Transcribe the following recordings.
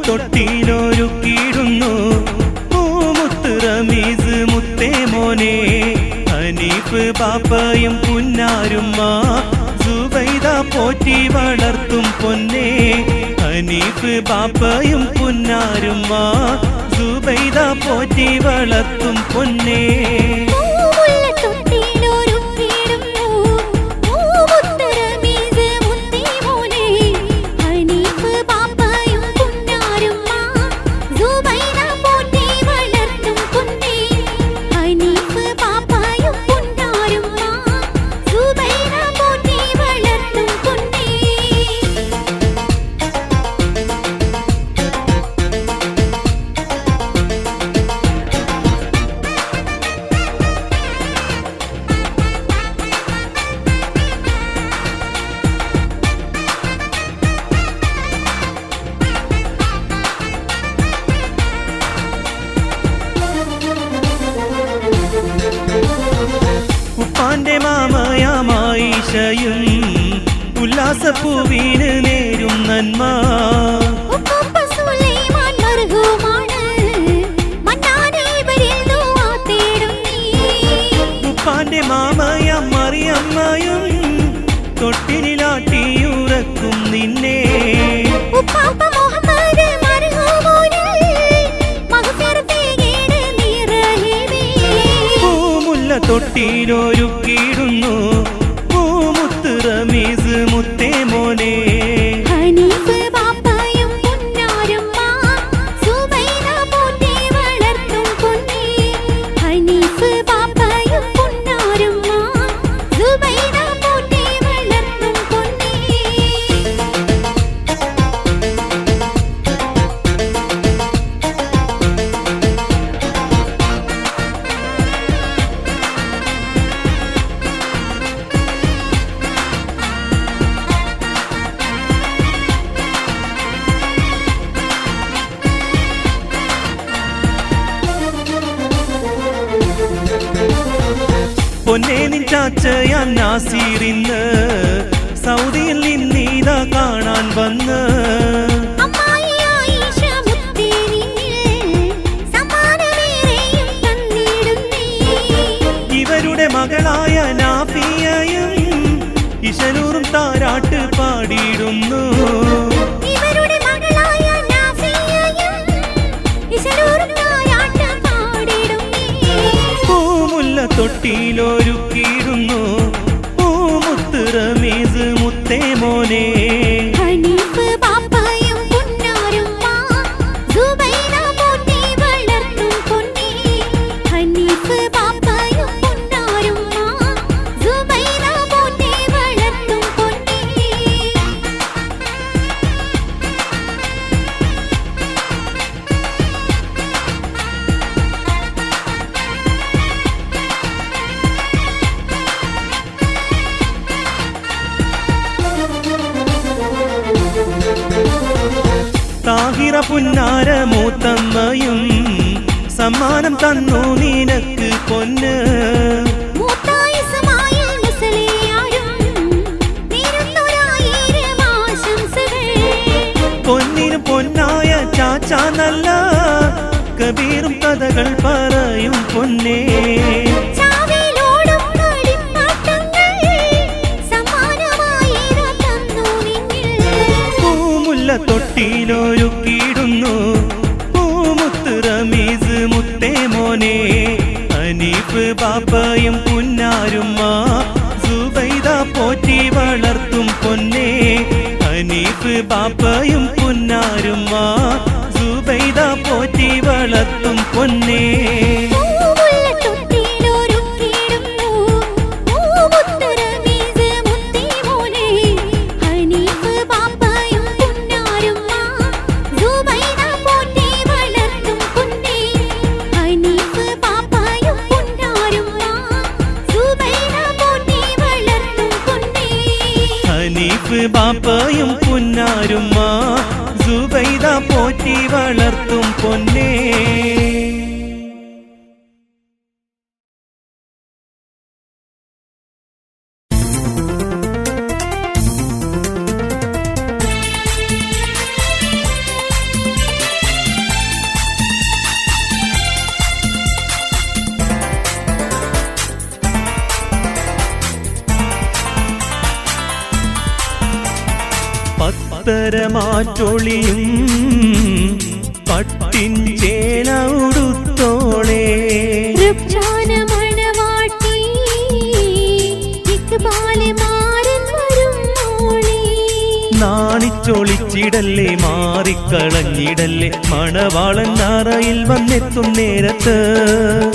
തൊട്ടിയിലൊരുക്കിയിടുന്നു പൂമുത്ത് റമീസ് മുത്തേ മോനെ ഹനീഫ് ബാപ്പയും പുന്നാരുമ്മ സുബൈദ പോറ്റി വളർത്തും പൊന്നേ ഹനീഫ് ബാപ്പയും പുന്നാരുമ്മ സുബൈദ പോറ്റി വളർത്തും പൊന്നേ ഉപ്പാന്റെ മാമയാമായിഷയും ഉല്ലാസപ്പൂവിന് നേരും നന്മ ഉപ്പാന്റെ മാമയം മറിയമ്മയും തൊട്ടിലാട്ടിയുറക്കും നിന്നെ തൊട്ടിയിലൊരുക്കിയിടുന്നു പൂമുത്ത് റമീസ് മുത്തേ മോനെ ഹനീഫ് ബാപ്പയും പുന്നാരുമ്മ സുബൈദ പോറ്റി വളർത്തും പൊന്നേ ഹനീഫ് ബാപ്പയും പുന്നാരുമ്മ സുബൈദ പോറ്റി വളർത്തും പൊന്നേ പൊന്നേ നിൻ ചാച്ചയാൻ നാസീറിന്ന് സൗദിയിൽ നിന്നീതാ കാണാൻ വന്ന് ഇവരുടെ മകളായ നാഫിയയും ഇശനൂറും താരാട്ട് പാടിയിടുന്നു തൊട്ടിയിലൊരുക്കിയിടുന്നു പൂമുത്ത് റമീസ് മുത്തേ മോനെ ഹനീഫ് ബാപ്പയും പുന്നാരുമ്മ സുബൈദ പോറ്റി വളർത്തും പൊന്നേ ഹനീഫ് ബാപ്പയും പുന്നാരുമ്മ സുബൈദ പോറ്റി വളർത്തും പൊന്നേ താഹിറ പുന്നാര മൂത്തമ്മയും സമ്മാനം തന്നു നിനക്ക് പൊന്ന് പൊന്നിനും പൊന്നായ ചാച്ച നല്ല കബീറും കഥകൾ പറയും പൊന്നേ തൊട്ടിയിലൊരുക്കിയിടുന്നു പൂമുത്ത് റമീസ് മുത്തേ മോനെ ഹനീഫ് ബാപ്പയും പുന്നാരുമ്മ സുബൈദ പോറ്റി വളർത്തും പൊന്നേ ഹനീഫ് ബാപ്പയും പുന്നാരുമ്മ സുബൈദ പോറ്റി വളർത്തും പൊന്നേ ഹനീഫ് ബാപ്പയും പുന്നാരുമ്മ സുബൈദ പോറ്റി വളർത്തും പൊന്നേ. പത്തരമാറ്റൊളിയും പട്ടിൻ ചേല ഉടുത്തോളേ രുക്സാന മണവാട്ടി ഇക്ബാലെ മാരൻ വരുന്നോളേ നാണിച്ചൊളിച്ചിടല്ലേ മാറിക്കളഞ്ഞിടല്ലേ മണവാളൻ നാറയിൽ വന്നെത്തും നേരത്ത്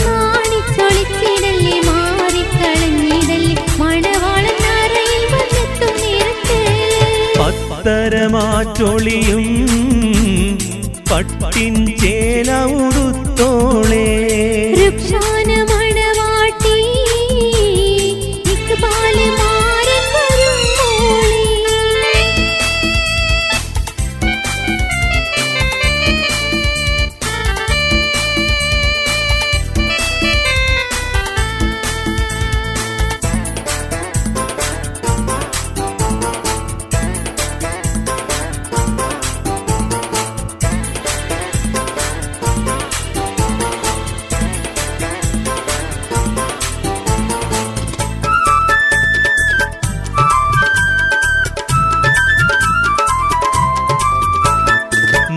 നാണിച്ചൊളിച്ചിടല്ലേ മാറിക്കളഞ്ഞിടല്ലേ മണവാളൻ നാറയിൽ വന്നെത്തും നേരത്ത് പത്തരമാറ്റൊളിയും പട്ടിൻ ചേല ഉടുത്തോളേ രുക്സാന മണവാട്ടി ഇക്ബാലെ മാരൻ വരുന്നോളേ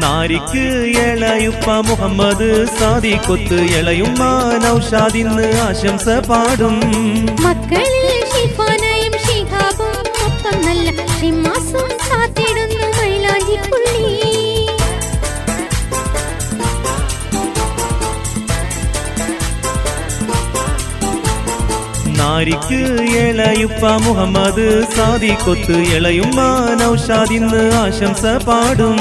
നാരിക്ക് ഇളയുപ്പ മുഹമ്മദ് സാദിഖൊത്ത് ഇളയുമ്മ നൗഷാദിന്ന് ആശംസ പാടും മക്കളിൽ ഷിഫാനയും ഷിഹാബും ഒപ്പം നല്ല ഷിമാസും കാത്തിടുന്നു മൈലാഞ്ചിപ്പുള്ളി നാരിക്ക് ഇളയുപ്പ മുഹമ്മദ് സാദിഖൊത്ത് ഇളയുമ്മ നൗഷാദിന്ന് ആശംസ പാടും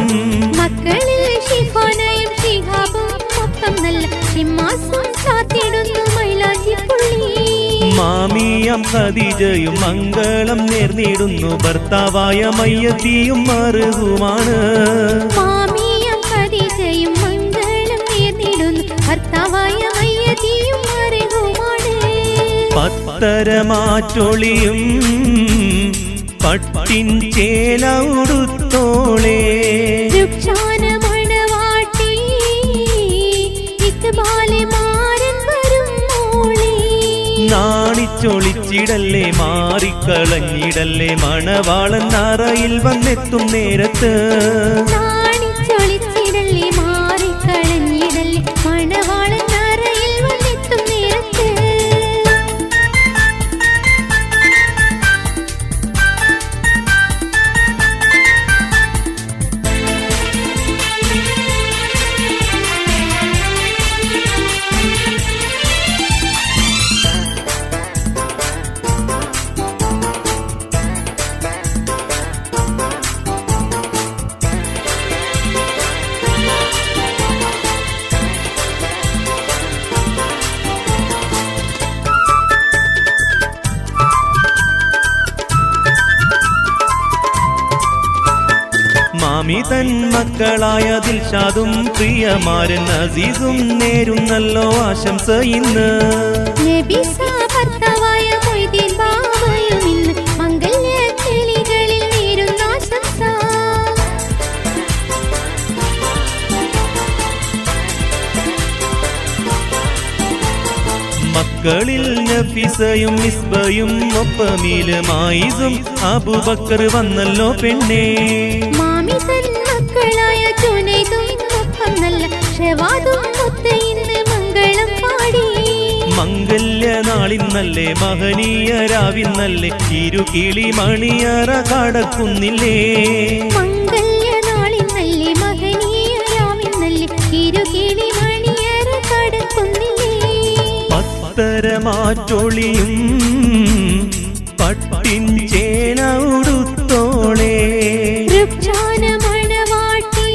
മക്കളിൽ ഷിഫാനയും ഷിഹാബും ഒപ്പം നല്ല ഷിമാസും കാത്തിടുന്നു മൈലാഞ്ചിപ്പുള്ളി മാമിയം ഖദീജയും മംഗളം നേർന്നിടുന്നു ഭർത്താവായ മയ്യത്തിയും മറുകുമാണ് മാമിയം ഖദീജയും മംഗളം നേർന്നിടുന്നു ഭർത്താവായ മയ്യത്തിയും മറുകുമാണ് പത്തരമാറ്റൊളിയും പട്ടിൻ ചേല ഉടുത്തോളേ രുക്സാന മണവാട്ടി ഇക്ബാലെ മാരൻ വരുന്നോളേ നാണിച്ചൊളിച്ചിടല്ലേ മാറിക്കളഞ്ഞിടല്ലേ മണവാളൻ നാറയിൽ വന്നെത്തും നേരത്ത് നാണിച്ചൊളിച്ചിടല്ലേ മാറിക്കളഞ്ഞിടല്ലേ മണവാളൻ നാറയിൽ വന്നെത്തും നേരത്ത് മാമി തൻ മക്കളായ ദിൽഷാദും പ്രിയമാരൻ അസീസും നേരുന്നല്ലോ ആശംസ ഇന്ന് നബിസ ഭർത്താവായ മൊയ്തീൻ ബാബയും ഇന്ന് മംഗല്യ കിളികളിൽ നേരുന്ന ആശംസ മക്കളിൽ നഫീസയും മിസ്ബയും ഒപ്പമീല് മായിസും അബൂബക്കർ വന്നല്ലോ പെണ്ണേ മാമി തൻ മക്കളായ ജുനൈദും ഒപ്പം നല്ല ഷവാദും ഒത്ത് ഇന്ന് മംഗളം പാടി മംഗല്യ നാളിന്നല്ലേ മഹനീയ രാവിന്നല്ലേ ഇരുകിളി മണിയറ കടക്കുന്നില്ലേ മംഗല്യ നാളിന്നല്ലേ മഹനീയ രാവിന്നല്ലേ ഇരുകിളി മണിയറ കടക്കുന്നില്ലേ പത്തരമാറ്റൊളിയും പട്ടിൻ ചേല ഉടുത്തോളേ രുക്സാന മണവാട്ടി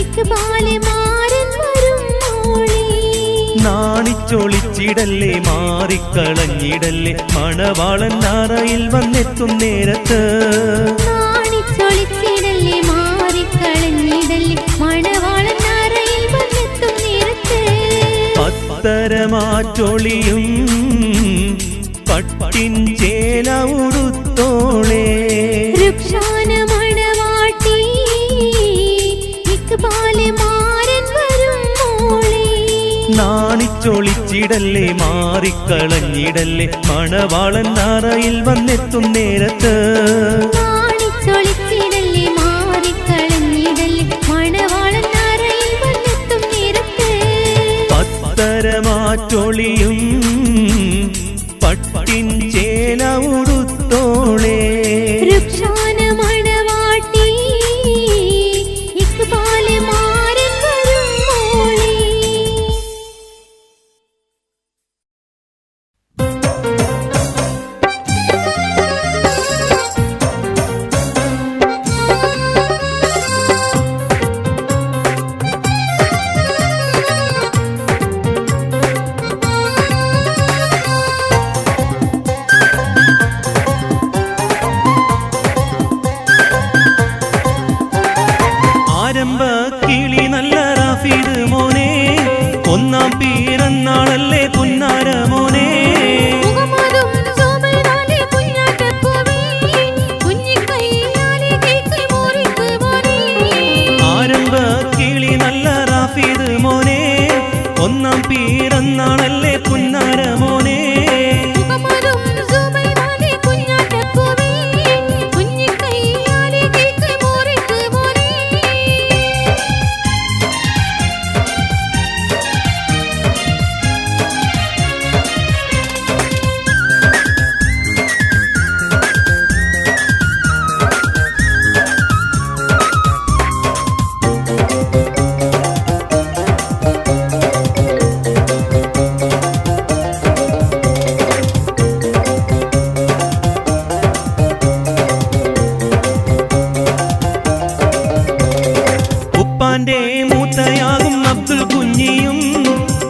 ഇക്ബാലെ മാരൻ വരുന്നോളേ നാണിച്ചൊളിച്ചിടല്ലേ മാറിക്കളഞ്ഞിടല്ലേ മണവാളൻ നാറയിൽ വന്നെത്തും നേരത്ത് നാണിച്ചൊളിച്ചിടല്ലേ മാറിക്കളഞ്ഞിടല്ലേ മണവാളൻ നാറയിൽ വന്നെത്തും നേരത്ത് പത്തരമാറ്റൊളിയും പട്ടിൻ ചേല ഉടുത്തോളേ രുക്സാന മണവാട്ടി ഇക്ബാലെ മാരൻ വരുന്നോളേ നാണിച്ചൊളിച്ചിടല്ലേ മാറിക്കളഞ്ഞിടല്ലേ മണവാളൻ നാറയിൽ വന്നെത്തും നേരത്ത് നാണിച്ചൊളിച്ചിടല്ലേ മാറ്റൊളിയും പട്ടിൻ ചേല ഉടുത്തോളേ രുക്ഷാന മണവാട്ടി ഇക്ബാല് മാരൻ വരും മോളെ ആരംഭ കിളി നല്ല റാഫീദ് മോനെ ഒന്നാം പിറന്നാളല്ലേ പുന്നാര മോനെ മുഹമ്മദും സുബൈദാലെ കുഞ്ഞാറ്റപ്പൂവേ കുഞ്ഞിക്കൈയാലെ കേക്ക് മുറിക്ക് മോനെ ആരംഭ കിളി നല്ല റാഫീദ് മോനെ ഒന്നാം പിറന്നാളല്ലേ പുന്നാര മോനെ മുഹമ്മദും സുബൈദാലെ കുഞ്ഞാറ്റപ്പൂവേ കുഞ്ഞിക്കൈയാലെ കേക്ക് മുറിക്ക് മോനെ ഉപ്പാന്റെ മൂത്തയാകും അബ്ദുൽ കുഞ്ഞിയും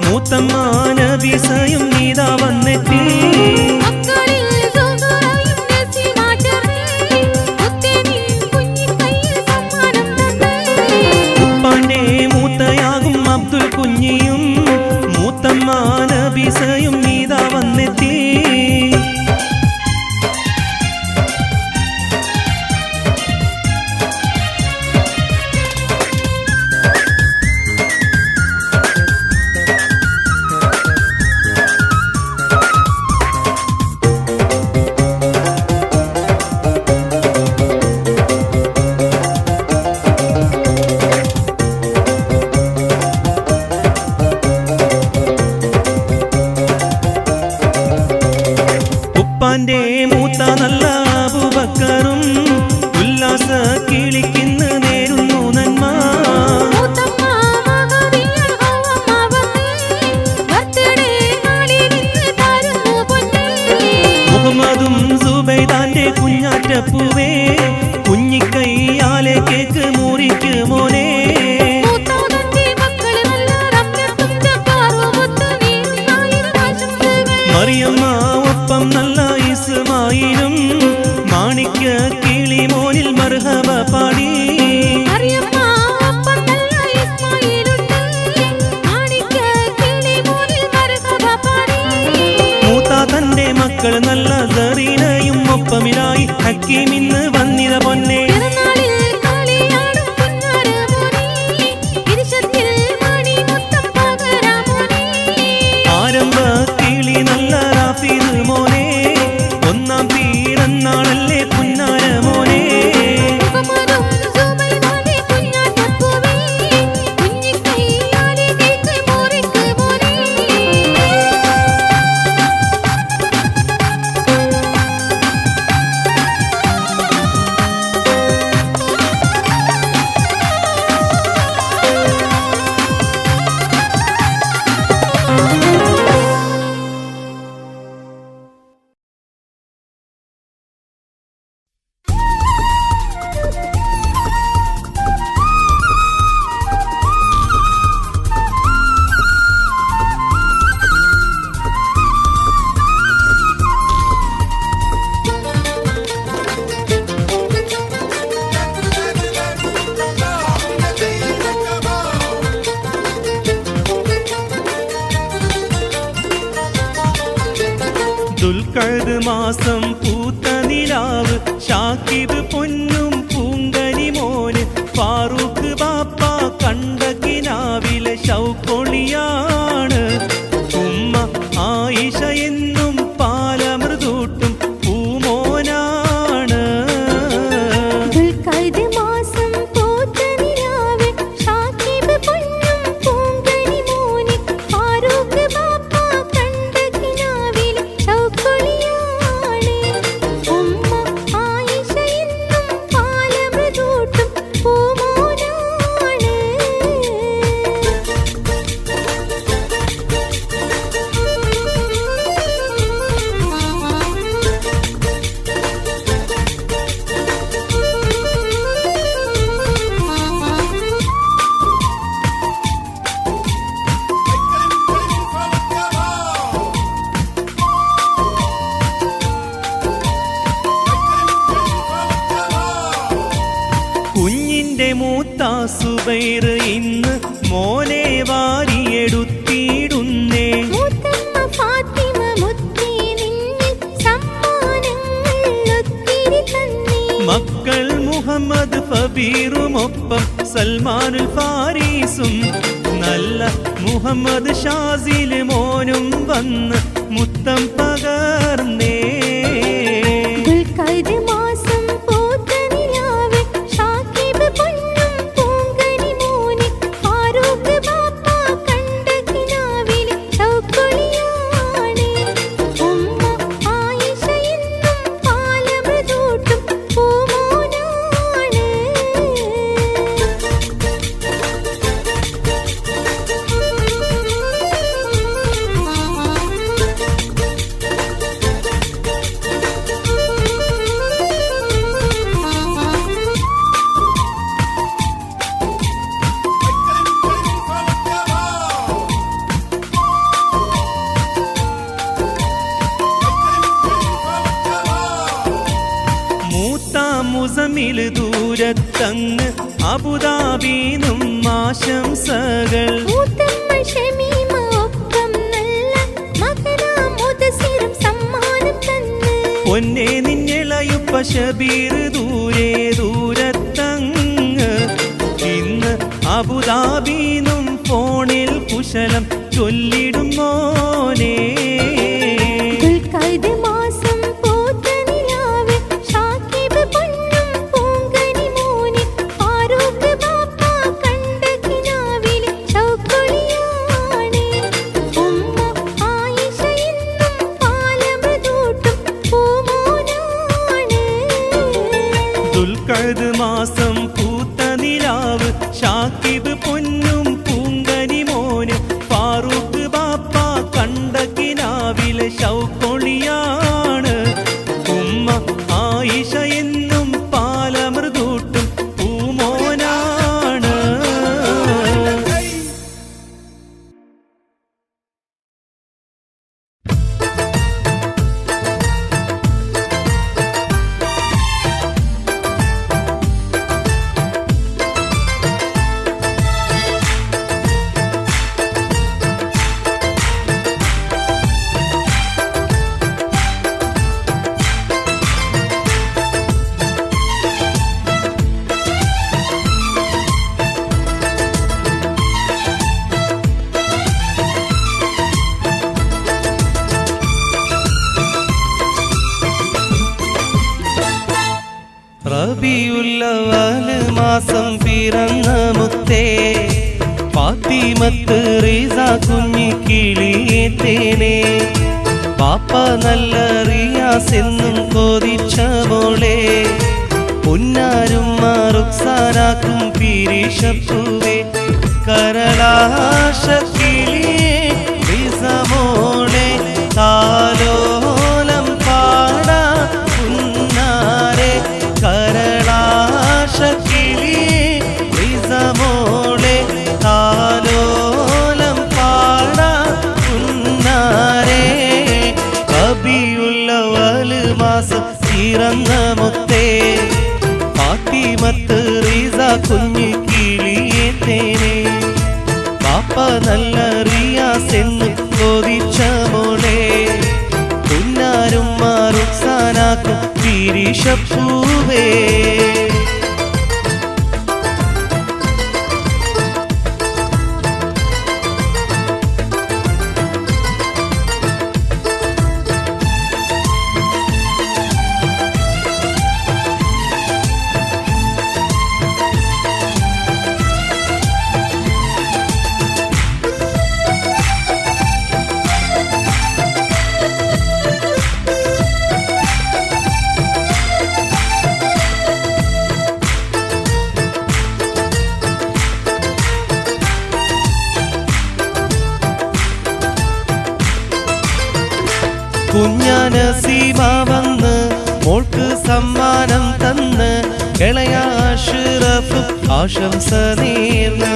മൂത്തമ്മ നബീസയും നീതാ വന്നെത്തി മക്കളിൽ സുഹറയും നസീമാറ്റമേ മുത്തനിൻ കുഞ്ഞിക്കൈയിൽ സമ്മാനം തന്നേ ഉപ്പാന്റെ മൂത്തയാകും അബ്ദുൽ കുഞ്ഞിയും മൂത്തമ്മ നബീസയും നീതാ വന്നെത്തി ഉപ്പാന്റെ മൂത്ത നല്ല അബൂബക്കറും ഉല്ലാസ കിളിക്കിന്ന് നേരുന്നു നന്മ മൂത്തമ്മ മഹദിയൽ ഹവമ്മ വന്നേ ബർത്ത്ഡേ നാളിൽ ഇന്ന് തരുന്നു പൊന്നേ മുഹമ്മദും സുബൈദാന്റെ കുഞ്ഞാറ്റപ്പൂവേ കുഞ്ഞിക്കൈയാലെ കേക്ക് മുറിക്ക് മോനെ മൂത്തവന്റെ മക്കള് നല്ല റബ്ബത്തും ജബ്ബാറും ഒത്തുനീ ആയിരം ആശംസകൾ മറിയമ്മ ഒപ്പം നല്ല ഇസ്മായിലും മാണിക്യ കിളി മോനിൽ മർഹബ പാടി അറിയമ്മ ഒപ്പം നല്ല ഇസ്മായിലുണ്ട് മാണിക്യ കിളി മോനിൽ മർഹബ പാടി മൂത്ത തന്റെ മക്കൾ നല്ല സറീനയും ഒപ്പമിലായി ഹക്കീം ഇന്ന് വന്നിത പൊന്നെ പിറന്നാളിൽ കളിയാടും പുന്നാര മോനെ ഇരുശത്തിൽ മണി മൊത്തം പകരാ മോനെ ആരംഭ കിളി നല്ല റാഫീദ് മോനെ ഒന്നാം പിറന്നാളല്ലേ പുന്നാര മോനെ മുഹമ്മദും സുബൈദാലെ കുഞ്ഞാറ്റപ്പൂവേ കുഞ്ഞിക്കൈയാലെ കേക്ക് മുറിക്ക് മോനെ ദുൽഖഅദ് മാസം പൂത്ത നിലാവ് ഷാക്കിബ് പൊന്നും പൂങ്കനി മോന് ഫാറൂഖ് ബാപ്പ കണ്ട കിനാവിലെ ശൗക്കൊളിയാണ് ഉമ്മ ആയിഷ എന്നും പാലമൃദൂട്ടും പൂമോനാണ് ദുൽഖഅദ് മാസം പൂത്ത നിലാവ് ഷാക്കിബ് പൊന്നും പൂങ്കനി മോന് ഫാറൂഖ് ബാപ്പ സുബൈർ ഇന്ന് മോനെ വാരിയെടുത്തിടുന്നേ. മൂത്തമ്മ ഫാത്തിമ മുത്തേ നിന്നിൽ സമ്മാനങ്ങൾ ഒത്തിരി തന്നേ. മക്കൾ മുഹമ്മദ് ഫബീറുമൊപ്പം സൽമാനുൽ ഫാരീസും നല്ല മുഹമ്മദ് ഷാസിൽ മോനും വന്ന് മുത്തം പകർന്നേ. ദുൽഖഅദ് മാസം പൂത്ത നിലാവ് ഷാക്കിബ് പൊന്നും പൂങ്കനി മോനെ ഫാറൂഖ് ബാപ്പ കണ്ട കിനാവിൽ ഷൗക്കൊളിയാണ്. ഉമ്മ ആയിഷ എന്നും പാലമൃതൂട്ടും പൂമോനാണ്. മൂത്താം മുസമിൽ ദൂരത്തങ്ങ് അബുദാബീന്നും ആശംസകൾ. മൂത്തമ്മ ഷമീമ ഒപ്പം നല്ല മകനാം മുദസ്സിറും സമ്മാനം തന്ന്. പൊന്നെ നിന്നിളയുപ്പ ഷബീർ ദൂരെ ദൂരത്തങ്ങ് ഇന്ന് അബുദാബീന്നും ഫോണിൽ കുശലം ചൊല്ലിടും മോനെ. ദുൽഖഅദ് മാസം പൂത്ത നിലാവ് ഷാക്കിബ് പൊന്നും പൂങ്കനി മോനെ ഫാറൂഖ് ബാപ്പ കണ്ട കിനാവിൽ ഷൗക്കൊളിയാണ്. ഉമ്മ ആയിഷ എന്നും പാലമൃതൂട്ടും പൂമോനാണ്. ദുൽഖഅദ് മാസം പൂത്ത നിലാവ് ഷാക്കിബ് പൊന്നും പൂങ്കനി മോന് ഫാറൂഖ് ബാപ്പ കണ്ട കിനാവിലെ ഷൗക്കൊളിയാണ്. ഉമ്മ ആയിഷ എന്നും പാലമൃതൂട്ടും പൂമോനാണ്. റബീഉൽ മാസം പിറന്ന മുത്തേ ഫാത്തിമത്ത് റീസ കുഞ്ഞിക്കിളിയെ തേനേ. പാപ്പ നല്ല റിയാസ് എന്നും കൊതിച്ച മോളെ പൊന്നാരും റുക്സാനാക്കും പിരിശപ്പൂവേ. കരളാശക്കിളിയെ റീസ മോളെ താലോലം പാടാ പുന്നാരെ. കരളാശക്കിളിയെ റീസ മോളെ താലോലം പാടാ പുന്നാരെ. റബീഉൽ മാസം പിറന്ന മുത്തേ ഫാത്തിമത്ത് റീസ കുഞ്ഞിക്കിളിയെ തേനേ. പാപ്പ നല്ല റിയാസ് എന്ന് കൊതിച്ച മോളെ പുന്നാരും റുക്സാനാക്കും പിരിശപ്പൂവേ. കുഞ്ഞാനസീമ വന്ന് മോൾക്ക് സമ്മാനം തന്ന് ഇളയ അഷ്റഫ് ആശംസ നേർന്ന്.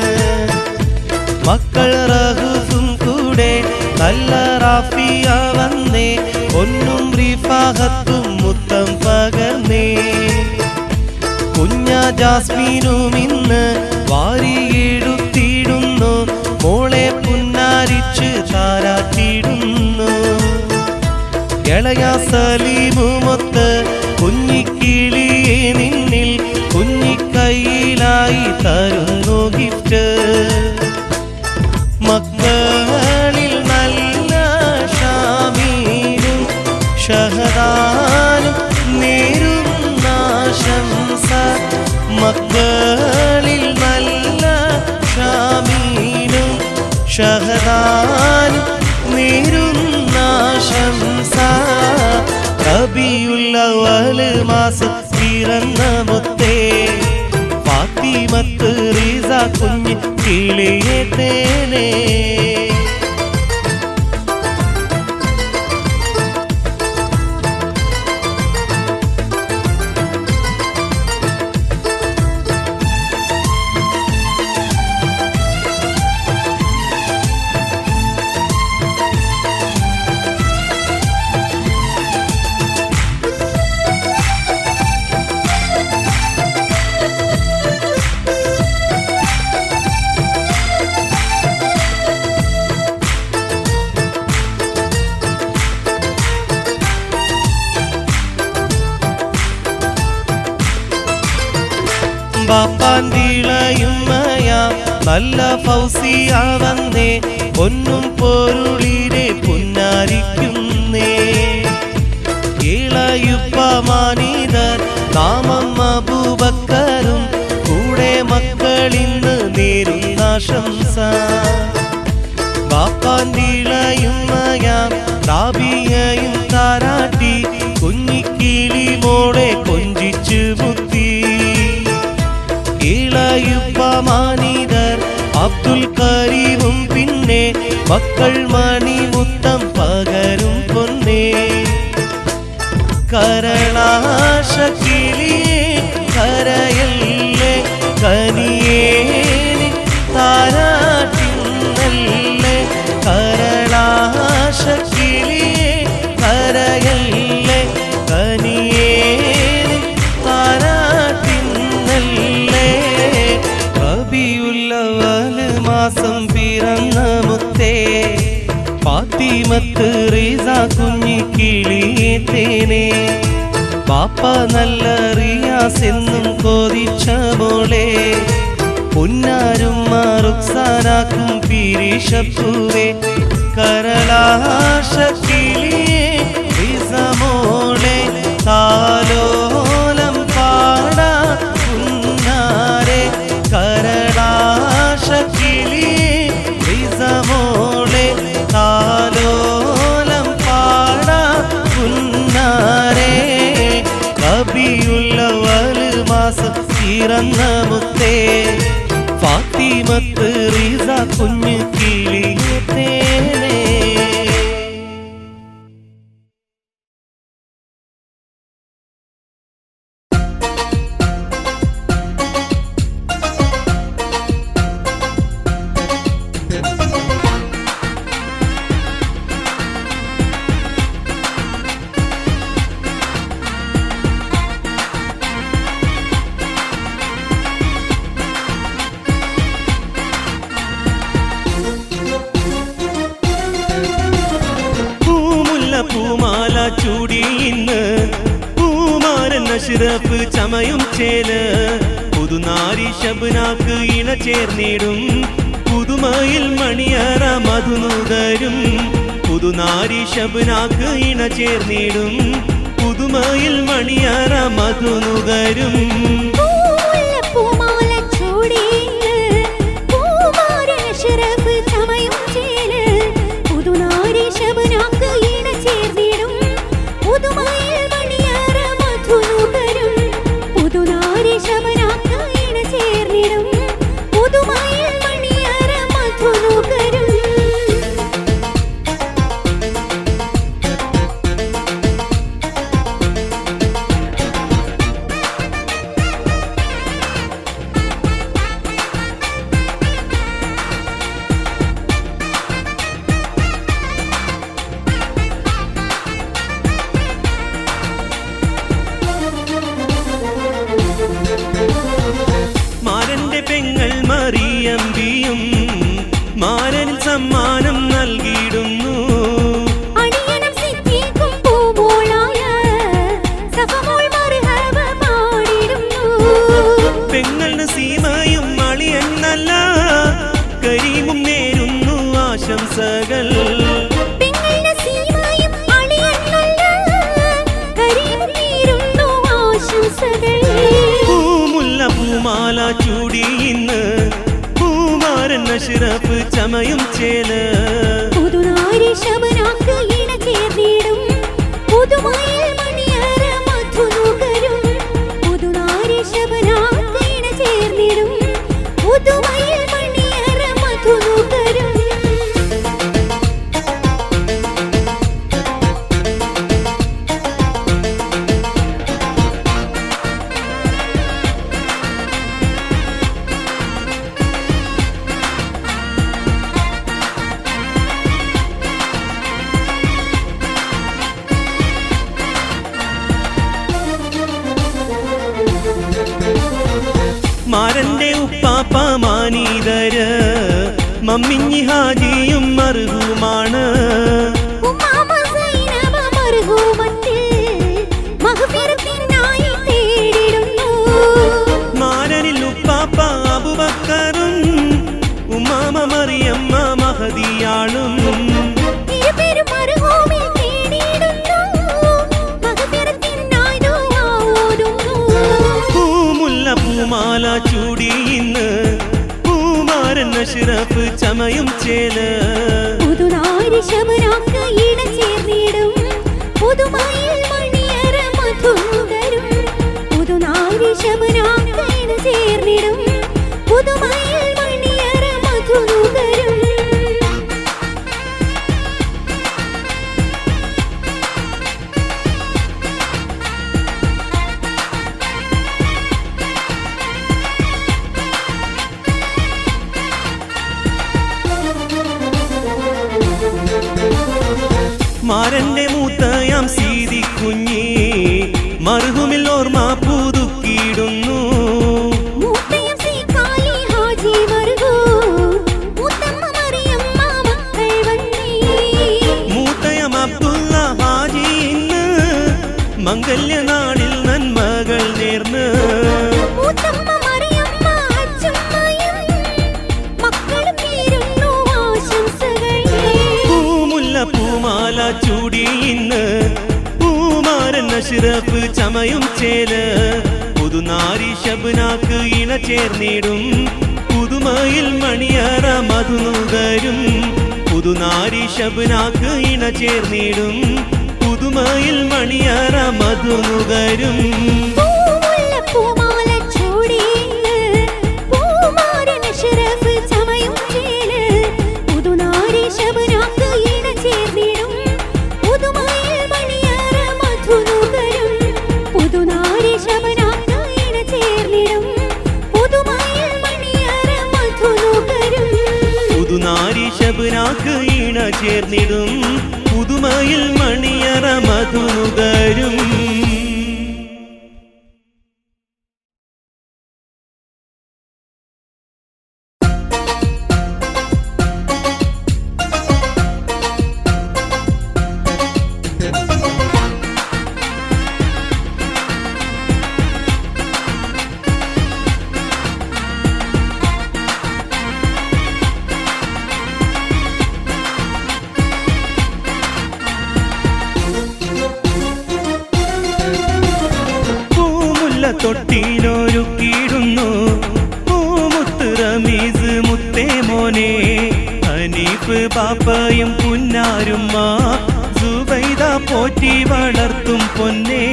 മക്കൾ റഹൂഫും കൂടെ നല്ല റാഫിയ വന്നേ പൊന്നും റിഫാഹത്തും മുത്തം പകർന്നേ. കുഞ്ഞ ജാസ്മീനും ഇന്ന് വാരിയെടുത്തിടുന്നു മോളെ പുന്നാരിച്ച് താരാട്ടിടുന്നു ഇളയ സലീമുമൊത്ത് കുഞ്ഞിക്കിളിയെ നിന്നിൽ കുഞ്ഞിക്കൈയിലായി തരുന്നു ഗിഫ്റ്റ് മക്കളിൽ നല്ല ഷാമീനും ഷഹദാനും നേരുന്നാശംസ മക്കളിൽ നല്ല ഷാമീനും ഷഹദാനും നേരുന്നാശംസ റബീഉൽ അവ്വൽ മാസം പിറന്ന മുത്തേ ഫാത്തിമത്ത് റിസ കുഞ്ഞ് കിളിയെ തേനേ ബാപ്പാന്തിളയുമ്മയാം നല്ല ഫൗസിയ വന്നേ പൊന്നും പൊരുളിരെ പുന്നാരിക്കുന്നേ ഇളയുപ്പമാനിതർ നാമം അബൂബക്കറും കൂടെ മക്കളിന്ന് നേരുന്നാശംസ ബാപ്പാന്തിളയുമ്മയാം റാബിയയും താരാട്ടി കുഞ്ഞിക്കിളി മോളെ കൊഞ്ചിച്ചു മുത്തി ഇളയുപ്പമാനിതർ അബ്ദുൽ കരീമും പിന്നെ മക്കൾ മണിമുത്തം പകരും പൊന്നേ കരളാശക്കിളിയെ കരയല്ലേ കനിയേനി താരാട്ടിന്നല്ലേ കരളാശക്കിളിയെ കരയല്ലേ കനിയേനി താരാട്ടിന്നല്ലേ റബീഉൽ അവ്വൽ മാസം പിറന്ന മുത്തേ ഫാത്തിമത്ത് റിസ കുഞ്ഞിക്കിളിയെ തേനേ പാപ്പ നല്ല റിയാസ് എന്നും കൊതിച്ച മോളെ പുന്നാരും റുക്സാനാക്കും പിരിശപ്പൂവേ കരളാശക്കിളിയെ റിസ മോളെ താലോലം പാടാ പുന്നാരെ കരളാശക്കിളിയെ റിസ മോളെ താലോലം പാടാ പുന്നാരെ റബീഉൽ അവ്വൽ മാസം പിറന്ന മുത്തേ ഫാത്തിമത്ത് റിസ കുഞ്ഞ് കിളിയെ തേനേ പൂമാല ചൂടി ഇന്ന് പൂമാരൻ അഷ്റഫ് ചമയും ചേല് പുതുനാരി ശബ്നാക്ക് ഇണ ചേർന്നിടും പുതുമയിൽ മണിയറ മധുനുകരും പുതുനാരി ശബ്നാക്ക് ഇണ ചേർന്നിടും പുതുമയിൽ മണിയറ മധുനുകരും പൂമാല ചൂടി ഇന്ന് പൂമാരൻ അഷ്റഫ് ചമയും ചേല് പുതുനാരി ശബനാക്ക് ഇണ ചേർന്നിടും പുതുമയിൽ മണിയറ മധുനുകരും പുതുനാരി ശബനാക്ക് ഇണ ചേർന്നിടും പുതുമയിൽ മണിയറ മധുനുകരും മാരന്റെ ഉപ്പാപ്പ മാനീതര് മമ്മിഞ്ഞി ഹാജിയും മർഹൂമാണ് ഉമ്മാമ സൈനബ മർഹൂമത്തിൽ മഗ്ഫിറത്തിനായി തേടിടുന്നു മാരനിൽ ഉപ്പാപ്പ അബൂബക്കറും ഉമ്മാമ മറിയമ്മ മഹദിയാളും ഇരുപേരും മർഹൂമിൽ തേടിടുന്നു മഗ്ഫിറത്തിനായി ദുആ ഓതുന്നു പൂമുല്ല പൂമാല ചൂടി ഇന്ന് പൂമാരൻ അഷ്റഫ് ചമയും ചേല് പുതുനാരി ശബനാക്ക് ഇണ ചേർന്നിടും പുതുമയിൽ മണിയറ മധുനുകരും പുതുനാരി ശബനാക്ക് ഇണ ചേർന്നിടും പുതുമയിൽ മണിയറ മധുനുകരും മാരന്റെ മൂത്തയാം സീതി കുഞ്ഞി മർഹൂമിൽ ഓർമ്മ പുതുക്കിയിടുന്നു മൂത്തയം സീകാലി ഹാജി മർഹൂം മൂത്തമ്മ മറിയമ്മ മക്കൾ വന്നേ മൂത്തയം അബ്ദുള്ള ഹാജി ഇന്ന് മംഗല്യനാളിൽ നന്മകൾ നേർന്ന് മൂത്തമ്മ മറിയമ്മ അച്ചുമ്മയും മക്കളും നേരുന്നു ആശംസകൾ പൂമുല്ല പൂമാല ചൂടി ഇന്ന് പൂമാരൻ അഷ്റഫ് ചമയും ചേല് പുതുനാരി ശബനാക്ക് ഇണ ചേർന്നിടും പുതുമയിൽ മണിയറ മധുനുകരും പുതുനാരി ശബനാക്ക് ഇണ ചേർന്നിടും പുതുമയിൽ മണിയറ മധുനുകരും പൂമുല്ല പൂമാല ചൂടിയിന്ന് പൂമാരൻ അഷ്റഫ് ചമയും ചേല് പുതുനാരി ശബനാക്ക് ഇണ ചേർന്നിടും പുതുമയിൽ മണിയറ മധുനുകരും പുതുനാരി ശബനാക്ക് ഇണ ചേർന്നിടും പുതുമയിൽ മണിയറ മധുനുകരും പുതുനാരി ശബനാക്ക് ഇണ ചേർന്നിടും പുതുമയിൽ മണിയറ മധുനുകരും തൊട്ടിലൊരുക്കിയിടുന്നു പൂമുത്ത് റമീസ് മുത്തേ മോനെ ഹനീഫ് ബാപ്പയും പുന്നാരുമ്മ സുബൈദ പോറ്റി വളർത്തും പൊന്നെ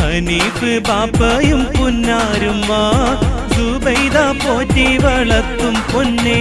ഹനീഫ് ബാപ്പയും പുന്നാരുമ്മ സുബൈദ പോറ്റി വളർത്തും പൊന്നെ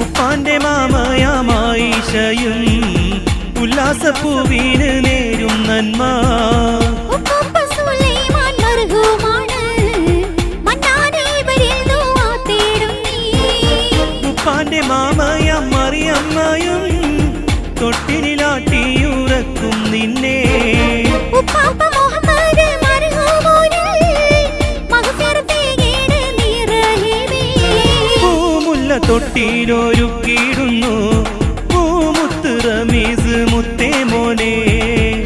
ഉപ്പാന്റെ മാമയാമായിഷയും ഉല്ലാസപ്പൂവിന് നേരും നന്മ അവന്റെ മാമയ മറിയമ്മയും തൊട്ടിലാട്ടിയുറക്കും നിന്നെ. ഉപ്പാപ്പ മുഹമ്മദ് മർഹൂമുനിൽ മഗ്ഫിറത്തേകേണ് നീ റഹീമേ. പൂമുല്ല തൊട്ടിലൊരുക്കിയിടുന്നു പൂമുത്ത് റമീസ് മുത്തേ മോനെ.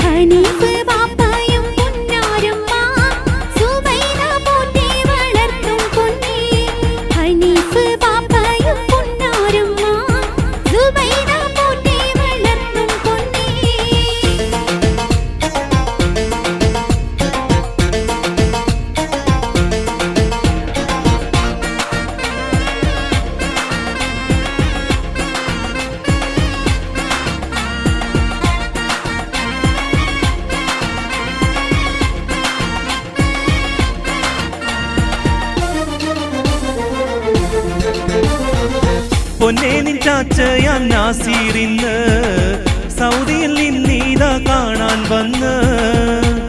ഹനീഫ് ബാപ്പയും പുന്നാരുമ്മ സുബൈദ പോറ്റി വളർത്തും പൊന്നേ. ഹനീഫ് ബാപ്പയും പുന്നാരുമ്മ സുബൈദ പോറ്റി വളർത്തും പൊന്നേ. പൊന്നേ നിൻ ചാച്ചയാൻ നാസീറിന്ന് സൗദിയിൽ നിന്നീതാ കാണാൻ വന്ന്.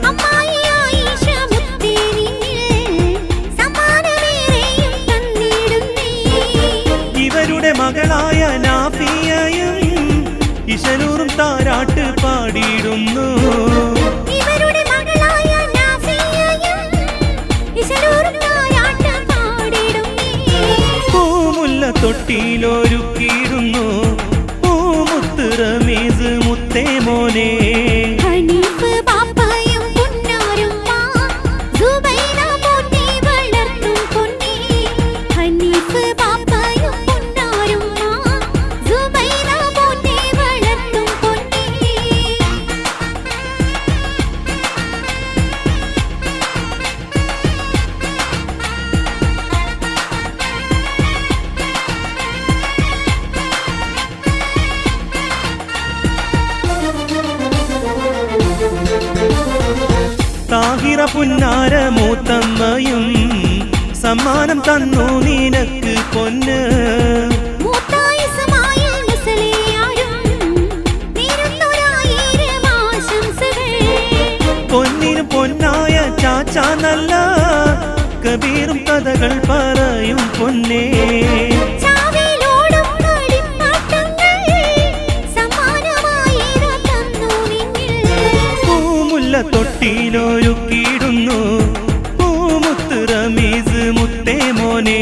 അമ്മായി ആയിഷ മുത്തേ നിന്നിൽ സമ്മാനമേറെയും തന്നിടുന്നേ. ഇവരുടെ മകളായ നാഫിയയും ഇശനൂറും താരാട്ട് പാടിയിടുന്നു. ഇവരുടെ മകളായ നാഫിയയും ഇശനൂറും താരാട്ട് പാടിടുന്നേ. പൂമുല്ല തൊട്ടിലൊരുക്കിയിടുന്നു പൂമുത്ത് റമീസ് മുത്തേ മോനെ. ഹനീഫ് ബാപ്പയും പുന്നാരുമ്മ സുബൈദ പോറ്റി വളർത്തും പൊന്നേ. ഹനീഫ് ബാപ്പയും പുന്നാരുമ്മ സുബൈദ പോറ്റി വളർത്തും പൊന്നേ. താഹിറ പുന്നാര മൂത്തമ്മയും സമ്മാനം തന്നു നിനക്ക് പൊന്ന്. മൂത്തായ ഇസ്മായിൽ മുസ്ലിയാരും നേരുന്നൊരായിരം ആശംസകൾ. പൊന്നിനും പൊന്നായ ചാച്ച നല്ല കബീറും കഥകൾ പറയും പൊന്നേ. ചാവേലോടും കളിപ്പാട്ടങ്ങൾ സമ്മാനമായി തന്നു നിന്നിൽ. പൂമുല്ല തൊട്ടിലൊരുക്കിയിടുന്നു പൂമുത്ത് റമീസ് മുത്തേ മോനെ.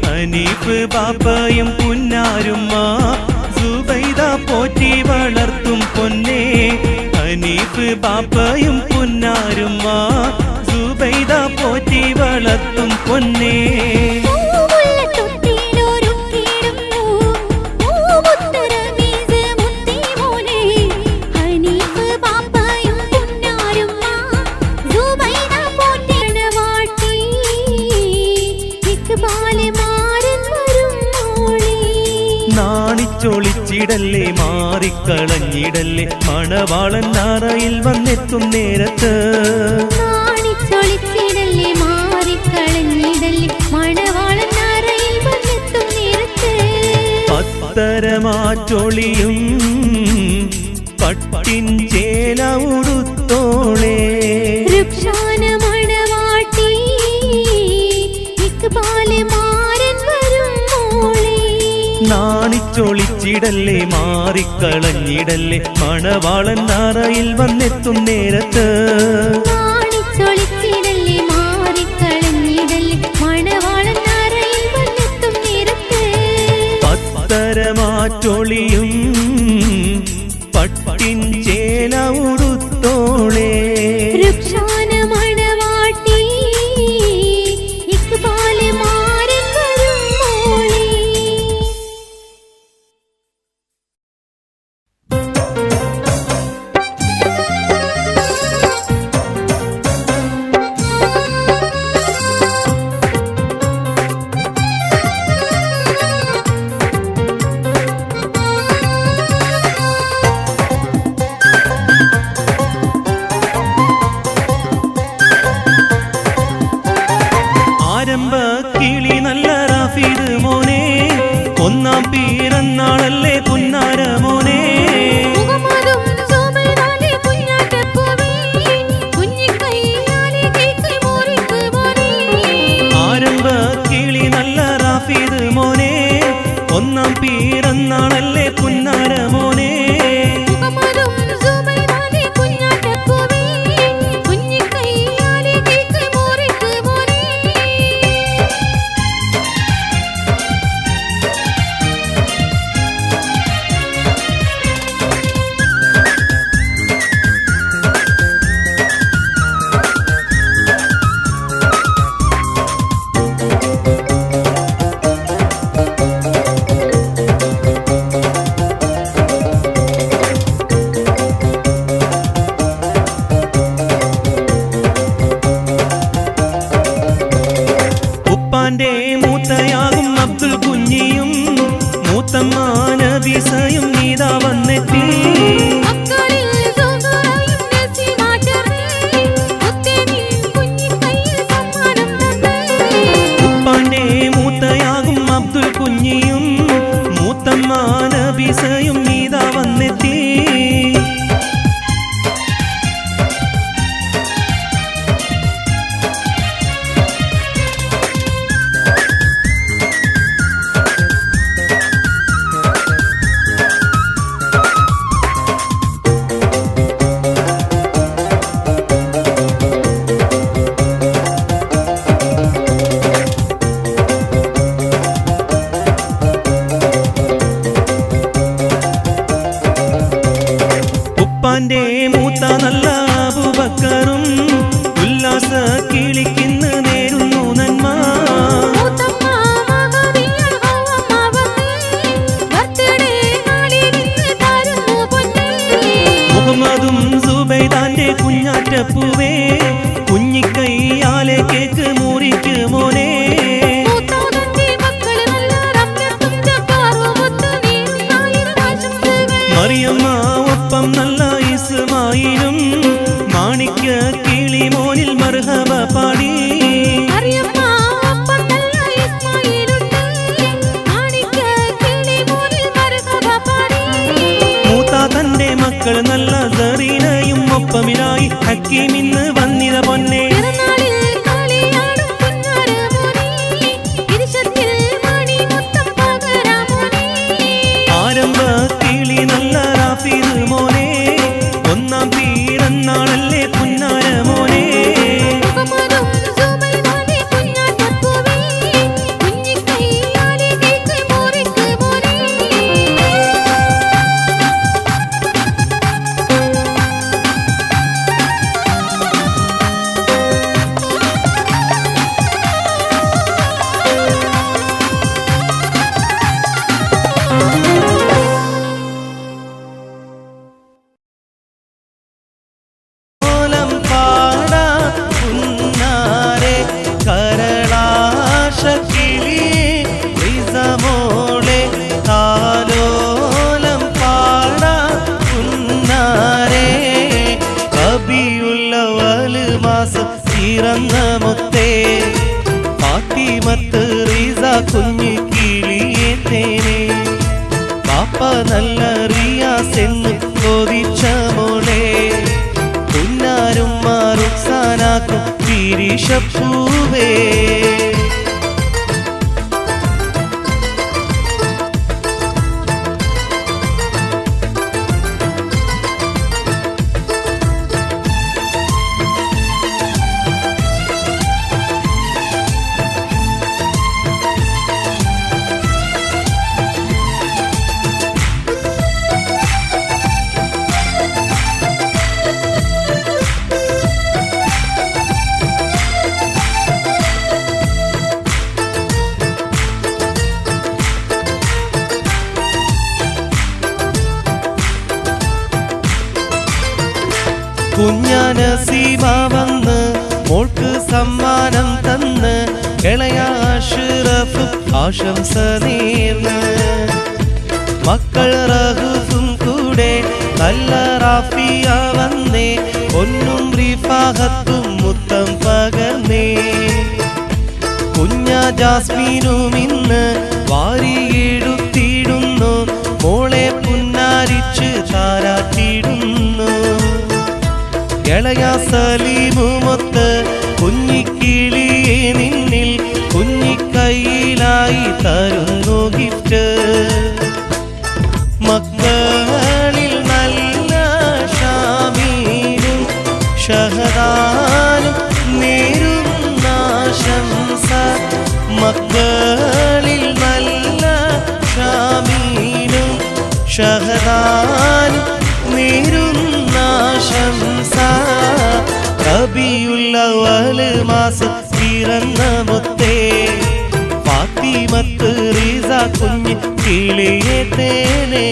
ഹനീഫ് ബാപ്പയും പുന്നാരുമ്മ സുബൈദ പോറ്റി വളർത്തും പൊന്നേ. ഹനീഫ് ബാപ്പയും പുന്നാരുമ്മ സുബൈദ പോറ്റി വളർത്തും പൊന്നേ. പൂമുല്ല തൊട്ടിലൊരുക്കിയിടുന്നു പൂമുത്ത് റമീസ് മുത്തേ മോനെ. ഹനീഫ് ബാപ്പയും പുന്നാരുമ്മ സുബൈദ പോറ്റി വാട്ടി ഇക്ബാല് മാരൻ വരും മോളെ. നാണിച്ചൊളിച്ചിടല്ലേ മാറിക്കളഞ്ഞിടല്ലേ മണവാളൻ നാറയിൽ വന്നെത്തും നേരത്ത്. നാണിച്ചൊളിച്ചിടല്ലേ മാറിക്കളഞ്ഞിടല്ലേ മണവാളൻ നാരയിൽ വന്നെത്തും നേരത്ത്. പത്തരമാറ്റൊളിയും പട്ടിൻ ചേല ഉടുത്തോളേ. രുക്ഷാന മണവാട്ടി ഇക്ബാല് മാരൻ വരും മോളെ. നാണിച്ചൊളിച്ചിടല്ലേ മാറിക്കളഞ്ഞിടല്ലേ മണവാളൻ നാറയിൽ വന്നെത്തും നേരത്ത്. നാണിച്ചൊളിച്ചിടല്ലേ മാറിക്കളഞ്ഞിടല്ലേ മണവാളൻ നാരയിൽ വന്നെത്തും നേരത്ത്. പത്തരമാറ്റൊളിയും പട്ടിൻ ചേല ഉടുത്തോളേ. രുക്ഷാന മണവാട്ടി ഇക്ബാല് മാരൻ വരും മോളെ. ഉപ്പന്റെ മൂത്ത നല്ല അബൂബക്കറും ഉല്ലാസ കിളിക്കിന്ന് നേരുന്നു നന്മ. മൂത്തമ്മ മഹദിയൽ ഹവ്വമ്മ വന്നേ, ബർത്ത്ഡേ നാളിലിന്ന് തരുന്നു പൊന്നേ. മുഹമ്മദും സുബൈദാന്റെ കുഞ്ഞാറ്റപ്പൂവേ, കുഞ്ഞിക്കൈയാലെ കേക്ക് മുറിക്ക് മോനെ. മൂത്താതന്റെ മക്കള് നല്ല റംലത്തും ജബ്ബാറും ഒത്തു നീരുന്നായിരം ആശംസകൾ. മറിയമ്മ ഒപ്പം നല്ല ഇസ്മായിലും മാണിക്യ കിളി മോനിൽ മർഹബ പാടി. മറിയമ്മ ഒപ്പം നല്ല ഇസ്മായിലുണ്ട്, മാണിക്യ കിളി മോനിൽ മർഹബ പാടി. മൂത്താതന്റെ മക്കൾ നല്ല സറീനയും ഒപ്പമിലായി ഹക്കീമിന്ന് വന്നിര പൊന്നെ. പിറന്നാളിൽ കളിയാടും പുന്നാര മോനെ, ഇരുശത്തിൽ മണി മൊത്തം പകരാ മോനെ. ആരംഭ കിളി നല്ല റാഫീദ് മോനെ, ഒന്നാം പിറന്നാളല്ലേ പുന്നാര മോനെ. മുഹമ്മദും സുബൈദാന്റെ കുഞ്ഞാറ്റപ്പൂവേ, കുഞ്ഞിക്കൈയാലെ കേക്ക് മുറിക്ക് മോനെ. ഓലം പാടാ പുന്നാരെ കരളാശ കിളിയേ റിസമോളെ, താലോലം പാടാ പുന്നാരെ. റബീഉൽ മാസം പിറന്ന മുത്തേ, ഫാത്തിമത്ത് റിസ കുഞ്ഞു കിളിയേ തേനെ. പാപ്പ നല്ല റിയാസെന്ന് ചോദിച്ച മോളെ, പുന്നാരും മാറുക്സാനാക്കും തിരിശപ്പൂവേ. കുഞ്ഞാനസീബ വന്ന് മോൾക്ക് സമ്മാനം തന്ന്, ഇളയ അഷ്റഫ് ആശംസ നേർന്ന്. മക്കൾ റഹൂഫും കൂടെ നല്ല റാഫിയ വന്നേ, പൊന്നും റിഫാഹത്തും മുത്തം പകർന്നേ. കുഞ്ഞ ജാസ്മീനും ഇന്ന് വാരിയെടുത്തിടുന്നു, മോളെ പുന്നാരിച്ച് താരാട്ടിടുന്നു. ഇളയ സലീമുമൊത്ത് കുഞ്ഞിക്കിളിയെ നിന്നിൽ കുഞ്ഞിക്കൈയിലായി തരുന്നു ഗിഫ്റ്റ്. മക്കളിൽ നല്ല ഷാമീനും ഷഹദാനും നേരുന്ന ആശംസ. മക്കളിൽ നല്ല ഷാമീനും ഷഹദാനും നേരുന്ന ആശംസ. റബീഉൽ അവ്വൽ മാസം പിറന്ന മുത്തേ, ഫാത്തിമത്ത് റിസ കുഞ്ഞ് കിളിയേ തേനെ.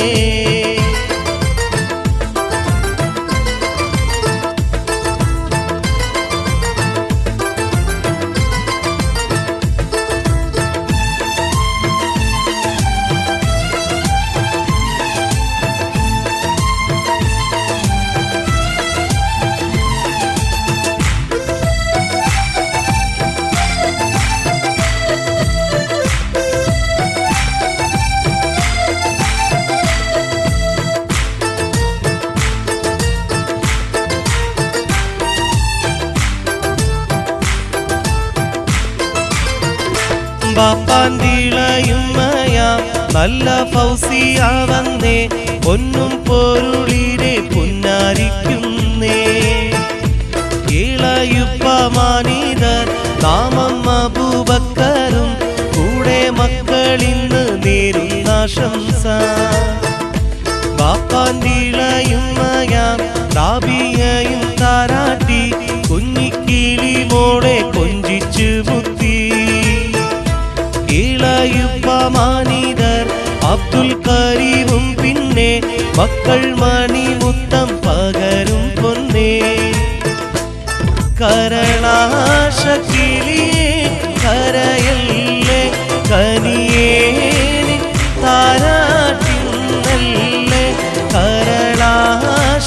ബാപ്പാന്തിളയുമ്മയ നല്ല ഫൗസിയ വന്നേ, പൊന്നും പൊരുളിനെ പുന്നാരിക്കുന്നേ. ഇളയുപ്പ മാനിതർ നാമം അബൂബക്കറും കൂടെ മക്കളിന്ന് നേരുന്ന ആശംസ. ബാപ്പാന്തിളയുമ്മയ മക്കൾ മണിമുത്തം പകരും പൊന്നേ കരളാശക്കിളിയേ കരയല്ലേ കനിയേനി താരാട്ടിന്നല്ലേ കരളാശക്കിളിയേ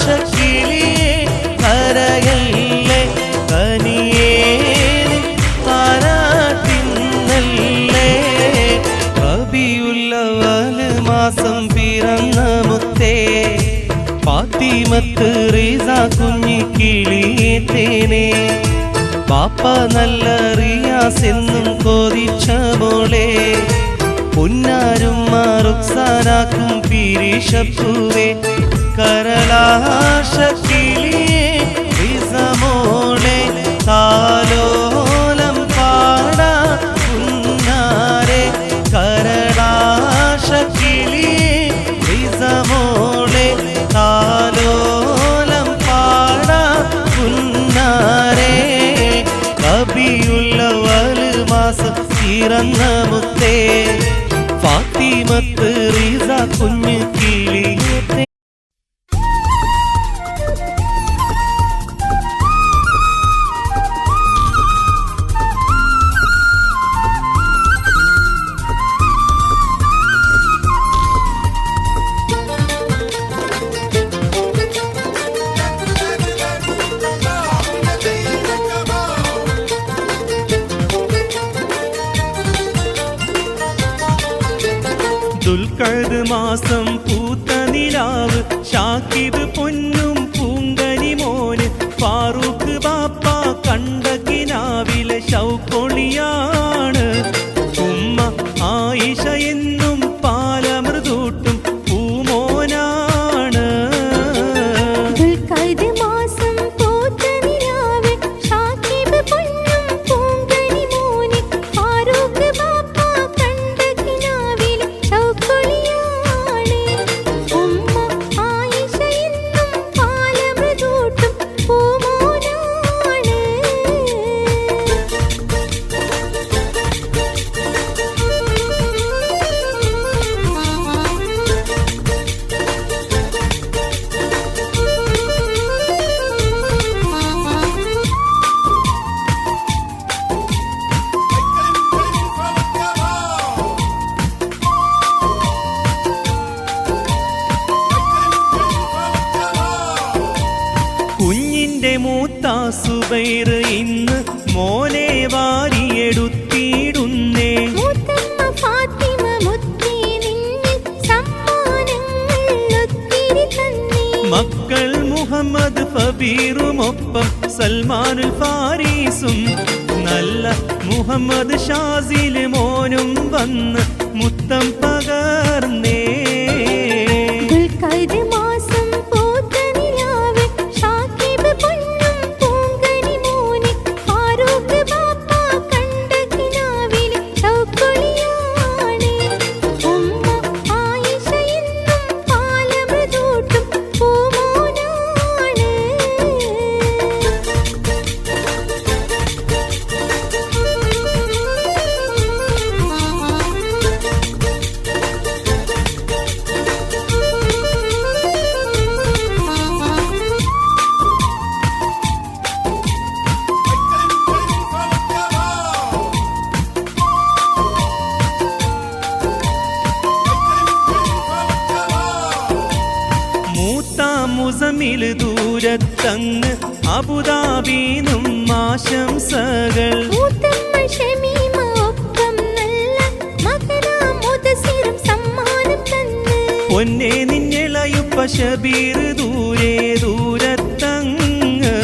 കരയല്ലേ കനിയേനി താരാട്ടിന്നല്ലേ റബീഉൽ മാസം പിറന്ന മുത്തേ ഫാത്തിമത്ത് റീസ കുഞ്ഞിക്കിളിയേ തേനേ പാപ്പ നല്ല റിയാസ് എന്നും കൊതിച്ച മോളെ പൊന്നാരും റുക്സാനാക്കും പിരിശപ്പൂവേ കരളാശക്കിളിയേ റീസ മോളെ താലോലം പാടാ കുഞ്ഞാരെ കരളാശക്കിളിയേ റീസ മോളെ താലോലം പാടാ കുഞ്ഞാരെ റബീഉൽ മാസം പിറന്ന മുത്തേ ഫാത്തിമത്ത് റീസ കുഞ്ഞു കിളിയേ ദുൽഖഅദ് മാസം പൂത്ത നിലാവ് ഷാക്കിബ് പൊന്നും പൂങ്കനി മോന് ഫാറൂഖ് ബാപ്പ കണ്ട കിനാവിലെ ശൗക്കൊളിയാണ് ഉമ്മ ആയിഷ എന്നും പാലമൃതൂട്ടും പൂമോനാണ് ദുൽഖഅദ് മാസം പൂത്ത നിലാവ് ഷാക്കിബ് പൊന്നും പൂങ്കനി മോന് ഫാറൂഖ് ബാപ്പ കണ്ട കിനാവിൽ ശൗക്കൊളിയാണ് ഉമ്മ ആയിഷ എന്നും പാലമൃതൂട്ടും പൂമോനാണ് കുഞ്ഞിന്റെ മൂത്ത സുബൈർ ഇന്ന് മോനെ വാരിയെടുത്തിടുന്നേ മുത്തമ്മ ഫാത്തിമ മുത്തേ നിന്നിൽ സമ്മാനങ്ങൾ ഒത്തിരി തന്നേ മക്കൾ മുഹമ്മദ് ഫബീറുമൊപ്പം സൽമാനുൽ ഫാരീസും നല്ല മുഹമ്മദ് ഷാസിൽ മോനും വന്ന് മുത്തം പകർന്നേ ദുൽഖഅദ് മാസം പൂത്ത നിലാവ് ഷാക്കിബ് പൊന്നും പൂങ്കനി മോന് ഫാറൂഖ് ബാപ്പ കണ്ട കിനാവിൽ ശൗക്കൊളിയാണ് ഉമ്മ ആയിഷ എന്നും പാലമൃതൂട്ടും പൂമോനാണ് മൂത്ത മുസമിൽ ദൂരത്തങ്ങ് അബുദാബീന്നും ആശംസകൾ മുത്തമ്മ ഷമീമ ഒപ്പം നല്ല മകനാം മുദസ്സിറും സമ്മാനം തന്ന് പൊന്നെ നിന്നിളയുപ്പ ഷബീർ ദൂരെ ദൂരത്തങ്ങ്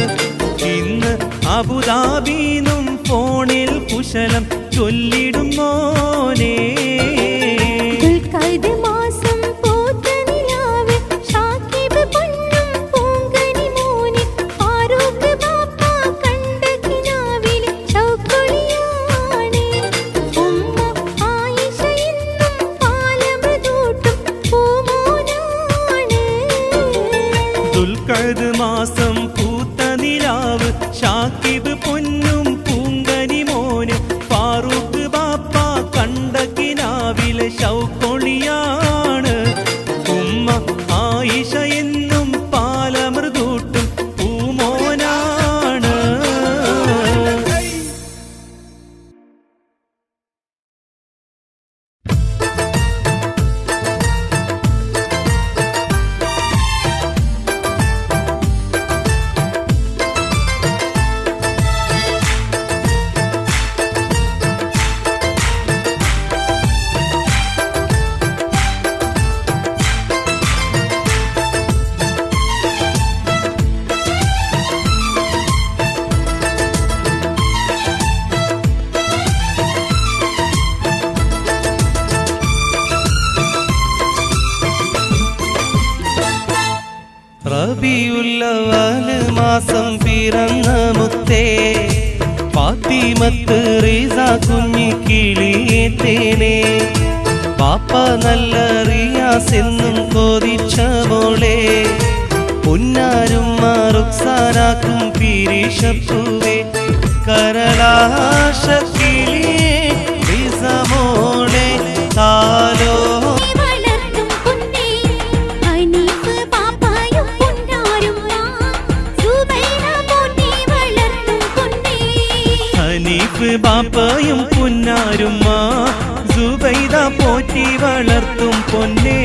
ഇന്ന് അബുദാബീന്നും ഫോണിൽ കുശലം ചൊല്ലിടും മോനെ ദുൽഖഅദ് മാസം പൂത്ത നിലാവ് ഷാക്കിബ് പൊന്നും പൂങ്കനി മോന് ഫാറൂഖ് ബാപ്പ കണ്ട കിനാവിൽ ശൗക്കൊളിയാണ് ഉമ്മ ആയിഷ എന്നും പാലമൃതൂട്ടും പൂമോനാണ് ദുൽഖഅദ് മാസം പൂത്ത നിലാവ് ഷാക്കിബ് പൊന്നും പൂങ്കനി മോന് ഫാറൂഖ് ബാപ്പ കണ്ട കിനാവിലെ ശൗക്കൊളിയാണ് ഉമ്മ ആയിഷ എന്നും പാലമൃതൂട്ടും പൂമോനാണ്. റബീഉൽ മാസം പിറന്ന മുത്തേ ഫാത്തിമത്ത് റിസ കുഞ്ഞിക്കിളിയെ തേനേ പാപ്പ നല്ല റിയാസ് എന്നും കൊതിച്ച മോളെ പൊന്നാരും റുക്സാനാക്കും പീരിഷപ്പൂവേ കരളാശക്കിളിയെ റിസ മോളെ താലോ ബാപ്പയും പുന്നാരുമ്മ സുബൈദ പോറ്റി വളർത്തും പൊന്നേ.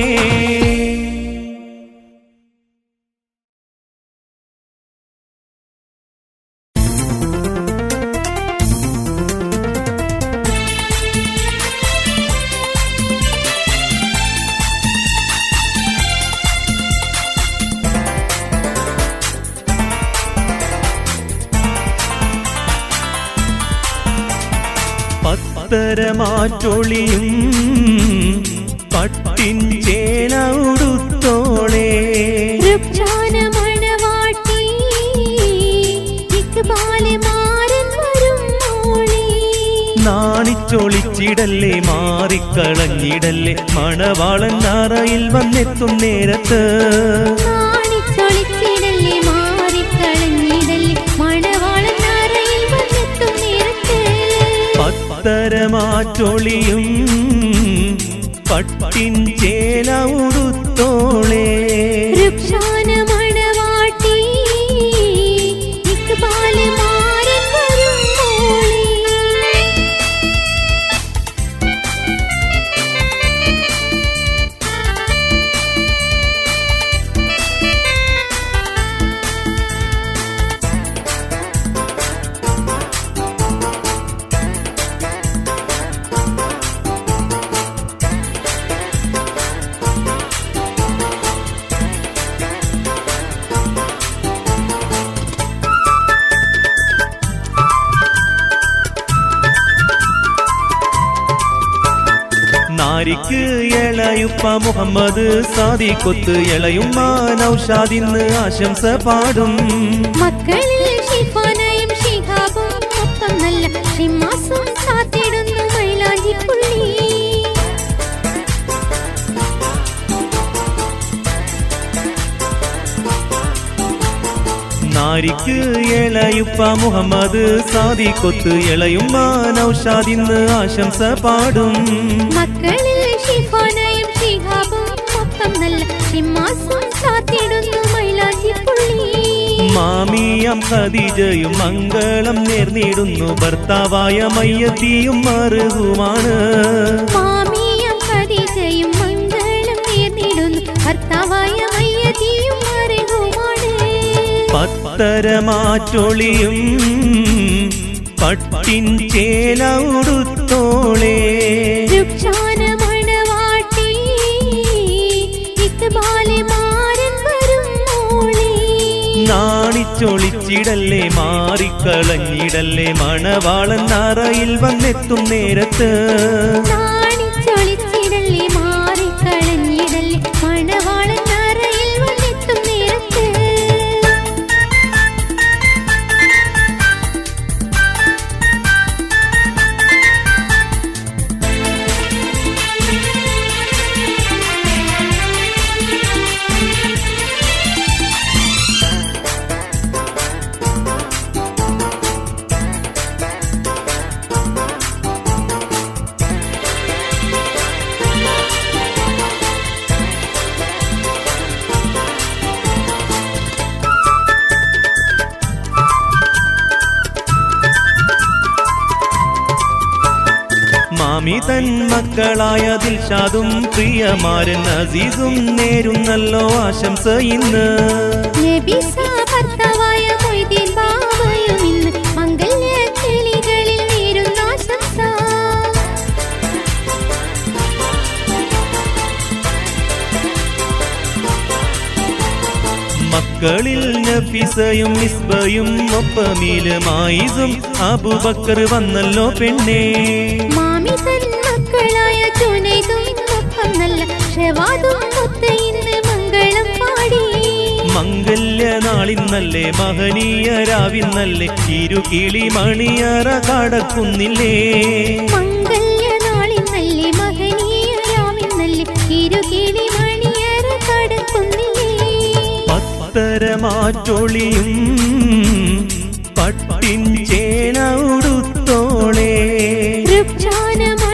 പത്തരമാറ്റൊളിയും പട്ടിൻ ചേല ഉടുത്തോളേ നാണിച്ചൊളിച്ചിടല്ലേ മാറിക്കളഞ്ഞിടല്ലേ മണവാളൻ നാറയിൽ വന്നെത്തും നേരത്ത് പത്തരമാറ്റൊളിയും പട്ടിൻ ചേല ഉടുത്തോളേ നാരിക്ക് ഇളയുപ്പ മുഹമ്മദ് സാദിഖൊത്ത് ഇളയുമ്മ നൗഷാദിന്ന് ആശംസ പാടും മക്കളിൽ ഷിഫാനയും ഷിഹാബും ഒപ്പം നല്ല ഷിമാസും കാത്തിടുന്നു മൈലാഞ്ചിപ്പുള്ളി. നാരിക്ക് ഇളയുപ്പ മുഹമ്മദ് സാദിഖൊത്ത് ഇളയുമ്മ നൗഷാദിന്ന് ആശംസ പാടും മക്കളിൽ ഷിഫാനയും ഷിഹാബും ഒപ്പം നല്ല ഷിമാസും കാത്തിടുന്നു മൈലാഞ്ചിപ്പുള്ളി. മാമിയം ഖദീജയും മംഗളം നേർന്നിടുന്നു ഭർത്താവായ മയ്യത്തിയും മറുകുമാണ്. മാമിയം ഖദീജയും മംഗളം നേർന്നിടുന്നു ഭർത്താവായ മയ്യത്തിയും മറുകുമാണ്. പത്തരമാറ്റൊളിയും പട്ടിൻ ചേല ഉടുത്തോളേ നാണിച്ചൊളിച്ചിടല്ലേ മാറിക്കളഞ്ഞിടല്ലേ മണവാളൻ നാറയിൽ വന്നെത്തും നേരത്ത് മാമി തൻ മക്കളായ ദിൽഷാദും പ്രിയമാരൻ അസീസും നേരുന്നല്ലോ ആശംസ ഇന്ന്. നബിസ ഭർത്താവായ മൊയ്തീൻ ബാവയും ഇന്ന് മംഗല്യ കിളികളിൽ നേരുന്ന ആശംസ. മക്കളിൽ നഫീസയും മിസ്ബയും ഒപ്പമീല് മായിസും അബൂബക്കർ വന്നല്ലോ പെണ്ണേ. മാമി തൻ മക്കളായ ജുനൈദും ഒപ്പം നല്ല ഷവാദും ഒത്ത് ഇന്ന് മംഗളം പാടി. മംഗല്യ നാളിന്നല്ലേ മഹനീയ രാവിന്നല്ലേ ഇരുകിളി മണിയറ കടക്കുന്നില്ലേ. മംഗല്യ നാളിന്നല്ലേ മഹനീയ രാവിന്നല്ലേ ഇരുകിളി മണിയറ കടക്കുന്നില്ലേ. പത്തരമാറ്റൊളിയും പട്ടിൻ